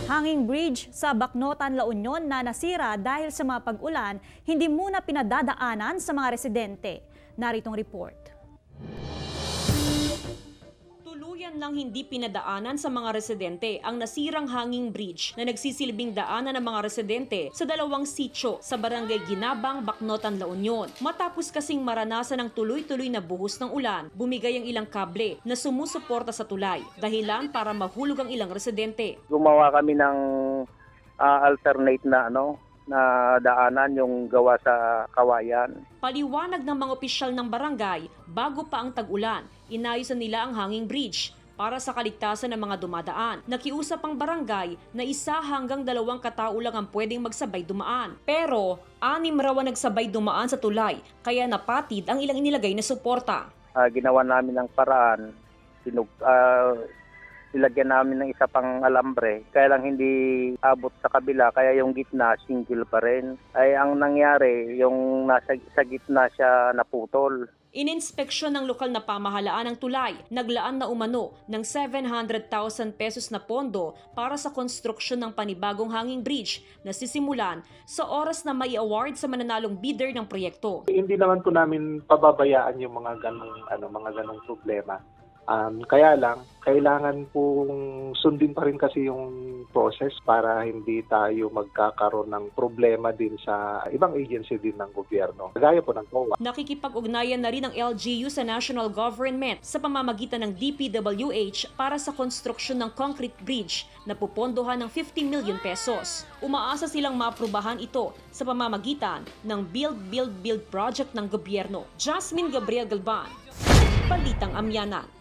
Hanging bridge sa Bacnotan, La Union na nasira dahil sa mga pag-ulan, hindi muna pinadadaanan sa mga residente. Naritong report. Tuluyan lang hindi pinadaanan sa mga residente ang nasirang hanging bridge na nagsisilbing daanan ng mga residente sa dalawang sitio sa barangay Ginabang, Bacnotan, La Union. Matapos kasing maranasan ng tuloy-tuloy na buhos ng ulan, bumigay ang ilang kable na sumusuporta sa tulay, dahilan para mahulog ang ilang residente. Gumawa kami ng alternate na na daanan yung gawa sa kawayan. Paliwanag ng mga opisyal ng barangay, bago pa ang tag-ulan, inayos nila ang hanging bridge para sa kaligtasan ng mga dumadaan. Nakiusap ang barangay na 1 hanggang 2 katao lang ang pwedeng magsabay dumaan. Pero 6 raw ang nagsabay dumaan sa tulay, kaya napatid ang ilang inilagay na suporta. Ginawa namin ng paraan, nilagyan namin ng isa pang alambre, kaya lang hindi abot sa kabila, kaya yung gitna single pa rin. Ay ang nangyari, yung sa gitna siya naputol. Ininspeksyon ng lokal na pamahalaan ng Tulay, naglaan na umano ng 700,000 pesos na pondo para sa konstruksyon ng panibagong hanging bridge na sisimulan sa oras na may award sa mananalong bidder ng proyekto. Hindi naman po namin pababayaan yung mga ganong problema. Kaya lang, kailangan pong sundin pa rin kasi yung process para hindi tayo magkakaroon ng problema din sa ibang agency din ng gobyerno. Gaya po ng COA. Nakikipag-ugnayan na rin ang LGU sa national government sa pamamagitan ng DPWH para sa konstruksyon ng concrete bridge na pupondohan ng 50 million pesos. Umaasa silang maaprubahan ito sa pamamagitan ng Build project ng gobyerno. Gabriel-Galban, Balitang Amianan.